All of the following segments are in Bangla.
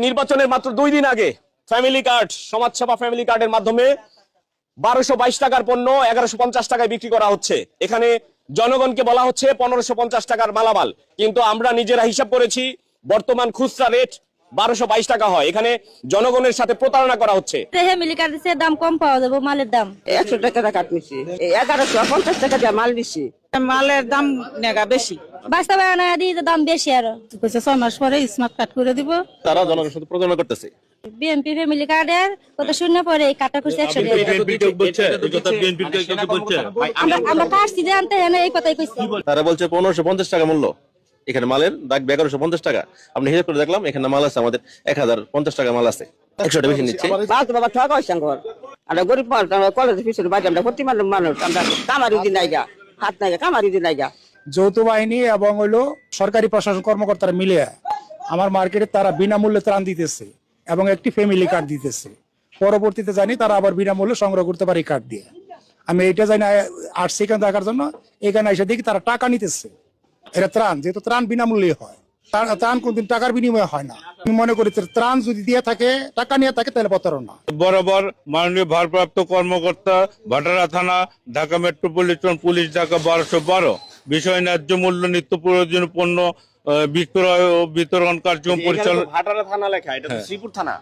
নির্বাচনের মাত্র 2 দিন আগে ফ্যামিলি কার্ড, সমাজসেবা ফ্যামিলি কার্ডের মাধ্যমে 1222 টাকার পণ্য 1150 টাকায় বিক্রি করা হচ্ছে। এখানে জনগণকে বলা হচ্ছে 1550 টাকার মালামাল, কিন্তু আমরা নিজেরা হিসাব করেছি বর্তমান খুচরা রেট 1222 টাকা হয়। এখানে জনগণের সাথে প্রতারণা করা হচ্ছে। ফ্যামিলি কার্ডের দাম কম পাওয়া যাবে, মালের দাম 100 টাকা কাট নিছি, 1150 টাকা দিয়ে মাল নিছি। মালের দাম নেগা বেশি, বাস্তবে আনা দিয়ে দাম বেশি। আরো 6 মাস পরে স্মার্ট কার্ড করে দিব। তারা জনগণের সাথে প্রতারণা করতেছে। বিএনপি ফ্যামিলি কার্ডের কথা শুনে পরে এই কাটা করছে 100 টাকা। আমরা কাটছি যে আনতে এনে এই কথাই কইছি। তারা বলছে 1550 টাকা মূল্য, এখানে মালের দাগ 1150 টাকা। আপনি হিসাব করে দেখলাম এখানে মাল আছে আমাদের 1050 টাকা মাল আছে, 100 টাকা বেশি নিচ্ছে। বাবা ঠকা হইছে ঘর, আমরা গরিব মানুষ, আমরা কলেজে পিছনে বাড়ি, আমরা প্রতি মানুষ, আমরা কামারি দিন নাইগা, হাত নাইগা, কামারি দিন নাইগা। যৌথ বাহিনী এবং হইলো সরকারি প্রশাসন কর্মকর্তারা মিলে আমার মার্কেটে তারা বিনামূল্যে ত্রাণ দিতেছে এবং একটি ফ্যামিলি কার্ড দিতেছে। পরবর্তীতে জানি তারা আবার বিনামূল্যে সংগ্রহ করতে পারে কার্ড দিয়ে। আমি এটা জানি 8 সেকেন্ড দেখার জন্য এখানে এসে দেখি তারা টাকা নিতেছে। এটা ত্রাণ, যেহেতু ত্রাণ বিনামূল্যে হয়, ত্রাণ কোনদিন টাকার বিনিময়ে হয় না। আমি মনে করি ত্রাণ যদি দিয়ে থাকে, টাকা নিয়ে থাকে, তাহলে প্রতারণা। বরাবর মাননীয় ভারপ্রাপ্ত কর্মকর্তা, ভাটারা থানা, ঢাকা মেট্রোপলিটন পুলিশ, ঢাকা 1212 বিষয় ন্যায্য মূল্য নিত্য প্রয়োজনীয় পণ্য বিক্রয় ও বিতরণ কার্যক্রম পরিচালনা। ভাটারা থানা লেখা, এটা তো শ্রীপুর থানা।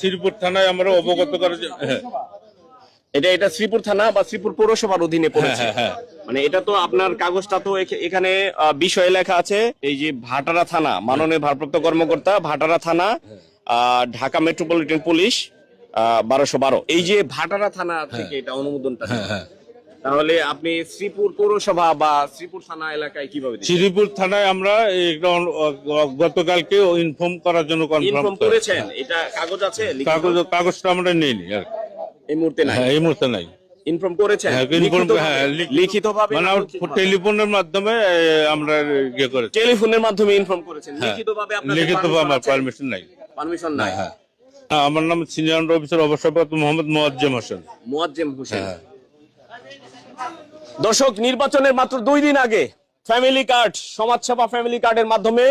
শ্রীপুর থানায় আমরা অবগত করা। এটা শ্রীপুর থানা বা শ্রীপুর পৌরসভার অধীনে পড়েছে। মানে এটা তো আপনার কাগজটা তো এখানে বিষয়ে লেখা আছে, এই যে ভাটারা থানা, মাননীয় ভারপ্রাপ্ত কর্মকর্তা, ভাটারা থানা, ঢাকা মেট্রোপলিটন পুলিশ 1212। এই যে ভাটারা থানা থেকে এটা অনুমোদনটা, তাহলে আপনি শ্রীপুর পৌরসভা বা শ্রীপুর থানা এলাকায় কিভাবে দিচ্ছেন? শ্রীপুর থানায় আমরা গতকালকে ইনফর্ম করার জন্য ইনফর্ম করেছেন। এটা কাগজ আছে? কাগজটা আমরা নেইনি এই মুহূর্তে নাই। এই মুহূর্তে নাই। ইনফর্ম করেছেন লিখিতভাবে? মানে টেলিফোনের মাধ্যমে আমরা ইয়ে করেছি। টেলিফোনের মাধ্যমে ইনফর্ম করেছেন, লিখিতভাবে আপনাদের লিখিতভাবে পারমিশন নাই। পারমিশন নাই। আমার নাম সিনিয়র অফিসার অবসরপ্রাপ্ত মোহাম্মদ মোয়াজ্জেম হোসেন। মোয়াজ্জেম হোসেন। দর্শক, নির্বাচনের মাত্র 2 দিন আগে ফ্যামিলি কার্ড, সমাজসেবা ফ্যামিলি কার্ডের মাধ্যমে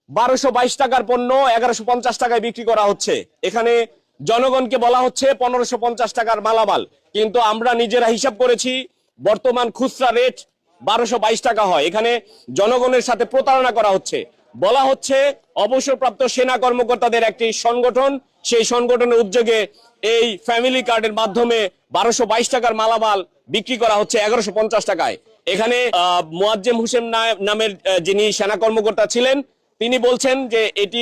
1222 টাকার পণ্য 1150 টাকায় বিক্রি করা হচ্ছে। এখানে জনগণকে বলা হচ্ছে 1550 টাকার মালামাল, কিন্তু আমরা নিজেরা হিসাব করেছি বর্তমান খুচরা রেট 1222 টাকা হয়। এখানে জনগণের সাথে প্রতারণা করা হচ্ছে। বলা হচ্ছে অবসরপ্রাপ্ত সেনা কর্মকর্তাদের একটি সংগঠন, সেই সংগঠনের উদ্যোগে এই ফ্যামিলি কার্ডের মাধ্যমে 1222 টাকার মালামাল বিক্রি করা হচ্ছে 1150 টাকায়। এখানে মোয়াজ্জেম হোসেন নামের যিনি সেনা কর্মকর্তা ছিলেন, তিনি বলছেন যে এটি